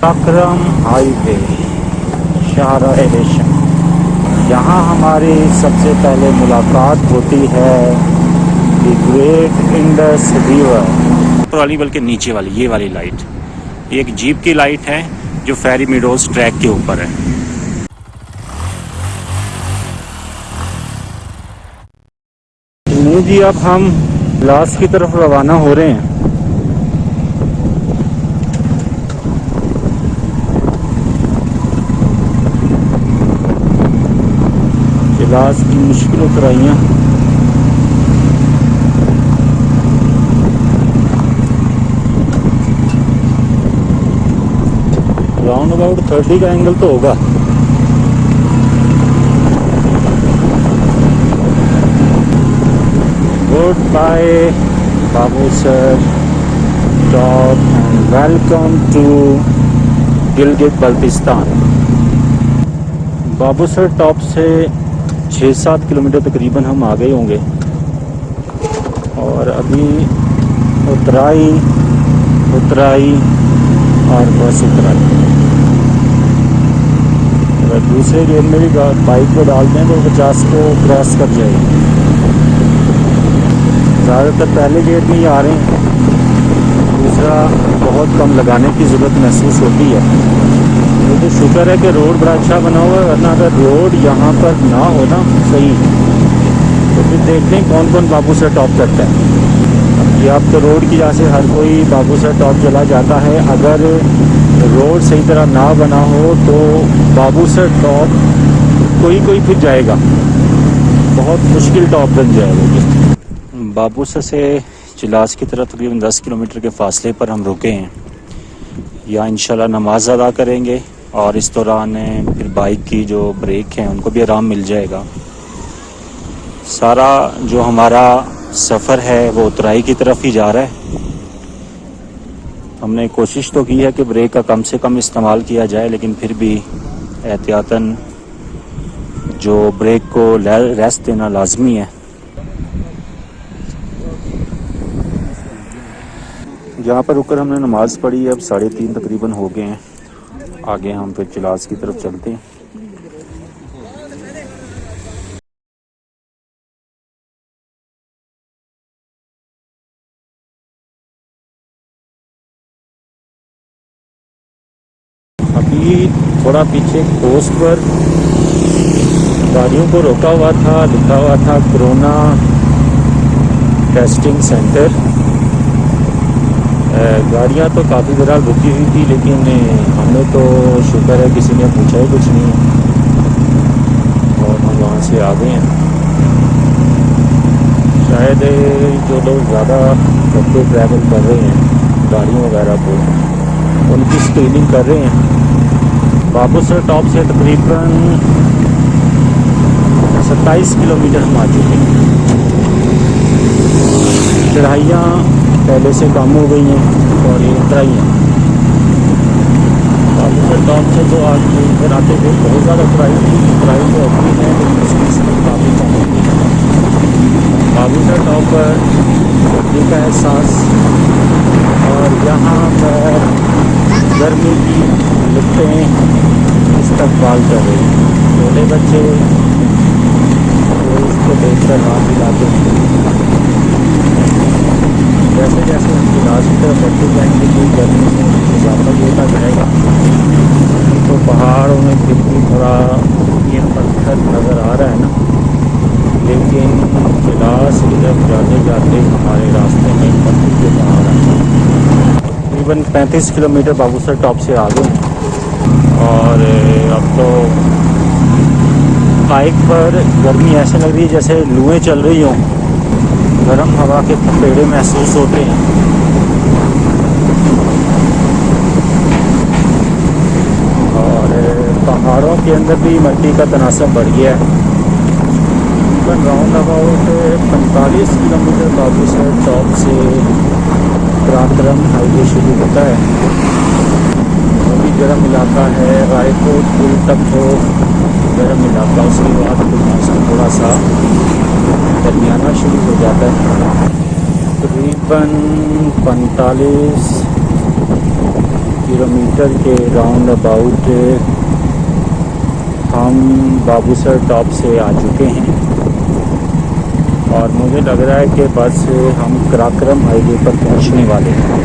अकरम highway शाहराह रेशम। यहाँ हमारी सबसे पहले मुलाकात होती है द ग्रेट इंडस रिवर वाली, बल्कि नीचे वाली ये वाली लाइट, ये एक जीप की लाइट है जो फेरी मीडोज ट्रैक के ऊपर है। नहीं जी, अब हम लास की तरफ रवाना हो रहे हैं। इलाज की मुश्किल उतराइयाँ। राउंड अबाउट 30 का एंगल तो होगा। Good bye Babusar top and welcome to Gilgit Baltistan. Babusar top से 6-7 किलोमीटर तकरीबन हम आ गए होंगे और अभी उतराई और बस उतराई। अगर दूसरे गेयर में भी बाइक को डाल दें तो 50 को क्रॉस कर जाएगी। ज़्यादातर पहले गेयर में ही आ रहे हैं, दूसरा बहुत कम लगाने की ज़रूरत महसूस होती है। मुझे शुक्र है कि रोड बड़ा अच्छा बना हुआ है, वरना अगर रोड यहाँ पर ना हो ना सही तो फिर देखते हैं कौन कौन बाबूसर टॉप करता है। अब ये आपके रोड की वजह से हर कोई बाबूसर टॉप चला जाता है। अगर रोड सही तरह ना बना हो तो बाबूसर टॉप कोई फिर जाएगा, बहुत मुश्किल टॉप बन जाएगा। बाबूसर से चिलास की तरफ तकरीबन 10 किलोमीटर के फासले पर हम रुके हैं। यहाँ इंशाल्लाह नमाज अदा करेंगे और इस दौरान फिर बाइक की जो ब्रेक हैं उनको भी आराम मिल जाएगा। सारा जो हमारा सफ़र है वो उतराई की तरफ ही जा रहा है। हमने कोशिश तो की है कि ब्रेक का कम से कम इस्तेमाल किया जाए, लेकिन फिर भी एहतियातन जो ब्रेक को रेस्ट देना लाजमी है। जहाँ पर रुककर हमने नमाज़ पढ़ी, अब 3:30 तकरीबन हो गए हैं। आगे हम फिर चिलास की तरफ चलते हैं। अभी थोड़ा पीछे पोस्ट पर गाड़ियों को रोका हुआ था, लिखा हुआ था कोरोना टेस्टिंग सेंटर। गाड़ियाँ तो काफ़ी देर रुकी हुई थी, लेकिन हमें तो शुक्र है किसी ने पूछा ही कुछ नहीं और हम वहाँ से आ गए हैं। शायद जो लोग ज़्यादा लंबे ट्रैवल कर रहे हैं गाड़ियों वगैरह को, उनकी स्क्रीनिंग कर रहे हैं। बाबूसर टॉप से तकरीबन 27 किलोमीटर हम आ चुके हैं। चढ़ाइयाँ पहले से कम हो गई हैं और ये उतराइयाँ। बाबूसर टॉप से तो आज फिर आते थे बहुत ज़्यादा उतराई तो अपनी है, लेकिन उसकी स्पीड काफ़ी कम होती है। बाबूसर टॉप पर गर्मी का एहसास और यहाँ पर गर्मी की लुत्फ़ें इस्तकबाल कर रहे हैं। छोटे बच्चे तो इसको देखकर हाथ हिलाते हैं। जैसे जैसे हम इलाज की तरफ बढ़ते जाएंगे तो गर्मी में इजाफा होता जाएगा। तो पहाड़ों में फिर भी थोड़ा ये पत्थर नज़र आ रहा है ना, लेकिन इलाज की तरफ जाते जाते हमारे रास्ते में पत्थर के पहाड़ हैं। तकरीबन 35 किलोमीटर बाबूसर टॉप से आ गए और अब तो बाइक पर गर्मी ऐसे लग रही है जैसे लुएँ चल रही हों, गर्म हवा के थपेड़े महसूस होते हैं। और पहाड़ों के अंदर भी मिट्टी का तनासब बढ़ गया है। तकरीबन round about 45 kilometre Babusar top से पराक्रम हाईवे शुरू होता है। वो भी गर्म इलाका है, रायकोट पुल तक तो गर्म इलाका, उसके बाद फिर मौसम थोड़ा सा दरमियाना शुरू हो जाता है। तकरीबन 45 किलोमीटर के राउंड अबाउट हम बाबूसर टॉप से आ चुके हैं और मुझे लग रहा है कि बस हम कराक्रम हाईवे पर पहुंचने वाले हैं।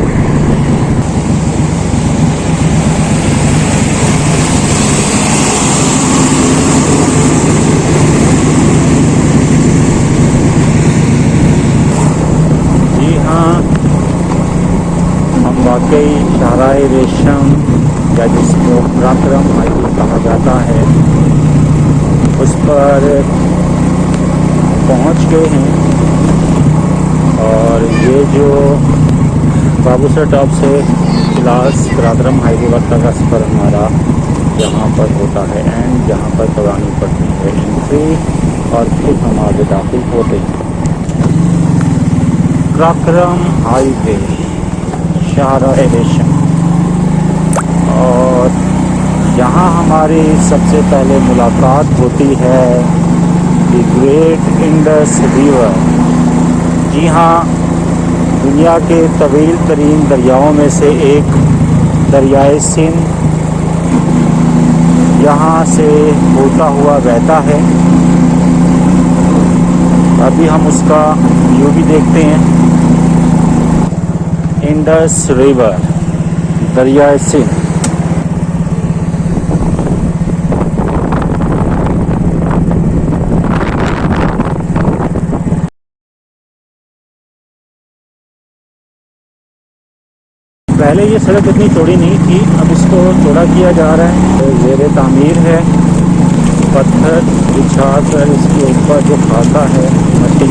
जी हाँ, हम वाकई शाहराए रेशम या जिसको कराक्रम हाईवे कहा जाता है उस पर पहुंच गए हैं। और ये जो बाबूसर टॉप से क्लास कराक्रम हाईवे वक्त का सफ़र हमारा यहाँ पर होता है एंड यहाँ पर करानी पड़ती है एंट्री और फिर हम आगे दाखिल होते हैं। कराक्रम हाईवे शाहराए रेशम, और यहाँ हमारी सबसे पहले मुलाकात होती है द ग्रेट इंडस रिवर। जी हाँ, दुनिया के तवील तरीन दरियाओं में से एक दरियाए सिंध यहाँ से होता हुआ बहता है। अभी हम उसका व्यू भी देखते हैं। इंडस रिवर, दरियाए सिंध। पहले ये सड़क इतनी चौड़ी नहीं थी, अब इसको चौड़ा किया जा रहा है। ज़ेर तामीर है, पत्थर बिछा कर इसके ऊपर जो खाता है मट्टी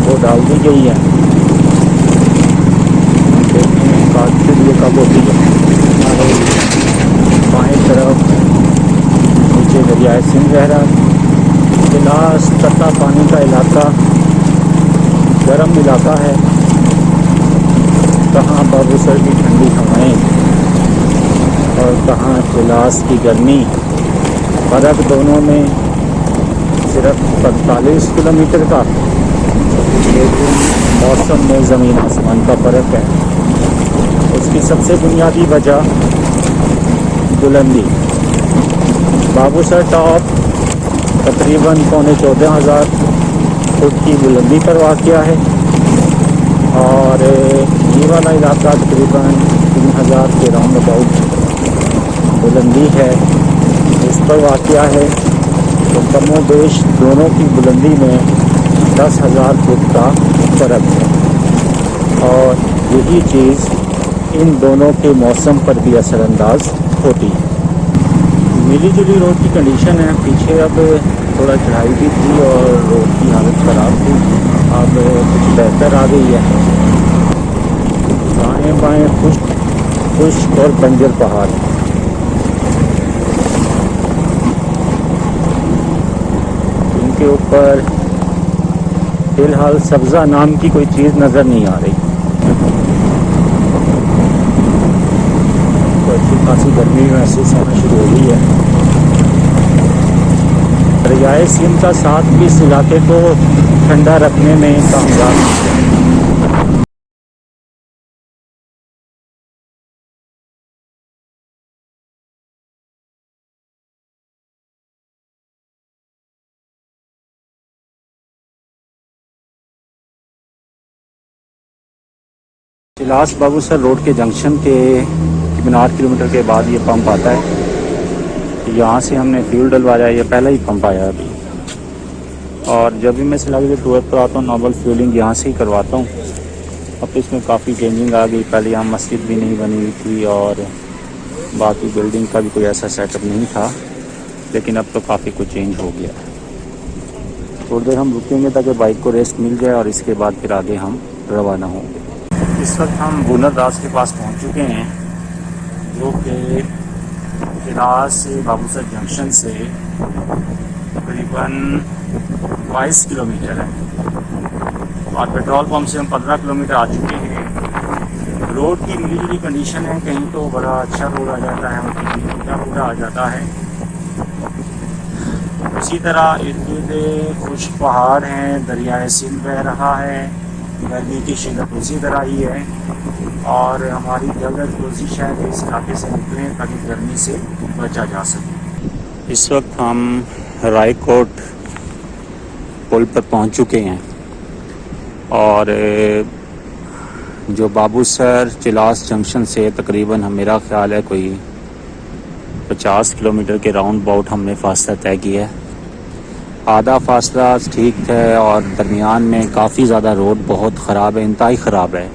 वो डाल दी गई है। काटते लिए कब होती है। हमारे बाएँ तरफ नीचे दरियाए सिंध बह रहा है। गिलास तत्ता पानी का इलाका, गर्म इलाका है। कहाँ बाबूसर की ठंडी हवाएं और कहाँ गिलास की गर्मी। फ़र्क दोनों में सिर्फ 45 किलोमीटर का, लेकिन मौसम में ज़मीन आसमान का फ़र्क है। उसकी सबसे बुनियादी वजह बुलंदी। बाबूसर टॉप तकरीबन 14,500 फुट की बुलंदी पर वाक़या है और ये वाला इलाका तकरीबन 3,000 के राउंड अबाउट बुलंदी है, इस पर वाक़या है। तो कमो बेश दोनों की बुलंदी में 10,000 फुट का फ़र्क है और यही चीज़ इन दोनों के मौसम पर भी असरअंदाज होती है। मिली जुली रोड की कंडीशन है। पीछे अब थोड़ा चढ़ाई भी थी और रोड की हालत ख़राब थी, अब कुछ बेहतर आ गई है। दाएँ बाएँ खुश्क और बंजर पहाड़, इनके ऊपर फ़िलहाल सब्ज़ा नाम की कोई चीज़ नज़र नहीं आ रही। तो अच्छी खासी गर्मी महसूस होना शुरू हो गई है। दरियाए सिंध का साथ भी इस इलाके को ठंडा रखने में कामयाब है। इलास बाबूसर रोड के जंक्शन के 4 किलोमीटर के बाद ये पंप आता है। यहाँ से हमने फ्यूल डलवाया, ये पहला ही पंप आया अभी। और जब भी मैं सिलाई के टूर पर आता हूँ नॉर्मल फ्यूलिंग यहाँ से ही करवाता हूँ। अब तो इसमें काफ़ी चेंजिंग आ गई। पहले यहाँ मस्जिद भी नहीं बनी हुई थी और बाकी बिल्डिंग का भी कोई ऐसा सेटअप नहीं था, लेकिन अब तो काफ़ी कुछ चेंज हो गया। थोड़ी देर हम रुकेंगे ताकि बाइक को रेस्ट मिल जाए और इसके बाद फिर आगे हम रवाना होंगे। इस वक्त हम बुनर राज के पास पहुंच चुके हैं, जो कि इलास से बाबूसर जंक्शन से तकरीबन 22 किलोमीटर है और पेट्रोल पंप से हम 15 किलोमीटर आ चुके हैं। रोड की मिली जुली कंडीशन है, कहीं तो बड़ा अच्छा रोड आ जाता है और कहीं टूटा फूटा आ जाता है। उसी तरह इर्द गिर्द खुश्क पहाड़ हैं, दरियाए सिंध बह रहा है गर्मी की शिद्दत उसी तरह ही है और हमारी जल्द कोशिश है कि इस इलाके से निकलें ताकि गर्मी से बचा जा सके। इस वक्त हम रायकोट पुल पर पहुंच चुके हैं और जो बाबूसर चिलास जंक्शन से तकरीबन मेरा ख्याल है कोई 50 किलोमीटर के राउंड अबाउट हमने फासला तय किया है। आधा फासला ठीक है और दरमियान में काफ़ी ज़्यादा रोड बहुत ख़राब है, इंतहाई ख़राब है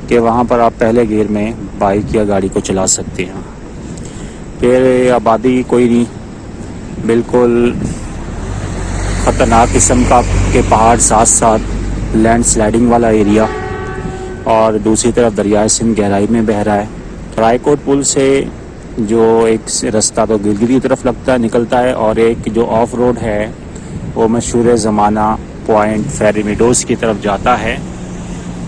कि वहाँ पर आप पहले गियर में बाइक या गाड़ी को चला सकते हैं। फिर आबादी कोई नहीं, बिल्कुल ख़तरनाक किस्म का के पहाड़, साथ साथ लैंड स्लाइडिंग वाला एरिया और दूसरी तरफ दरियाए सिंध गहराई में बह रहा है। रायकोट पुल से जो एक रास्ता तो गिलगित की तरफ लगता है निकलता है और एक जो ऑफ रोड है वो मशहूर ज़माना पॉइंट फेरी मीडोज़ की तरफ जाता है।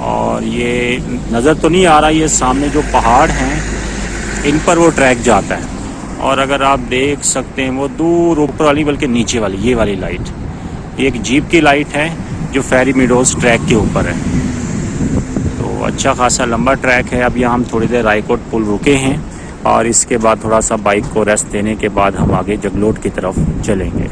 और ये नज़र तो नहीं आ रहा, ये सामने जो पहाड़ हैं इन पर वो ट्रैक जाता है और अगर आप देख सकते हैं वो दूर ऊपर वाली बल्कि नीचे वाली ये वाली लाइट एक जीप की लाइट है जो फेरी मीडोज़ ट्रैक के ऊपर है। तो अच्छा खासा लंबा ट्रैक है। अब यहाँ हम थोड़ी देर रायकोट पुल रुके हैं और इसके बाद थोड़ा सा बाइक को रेस्ट देने के बाद हम आगे जगलोट की तरफ चलेंगे।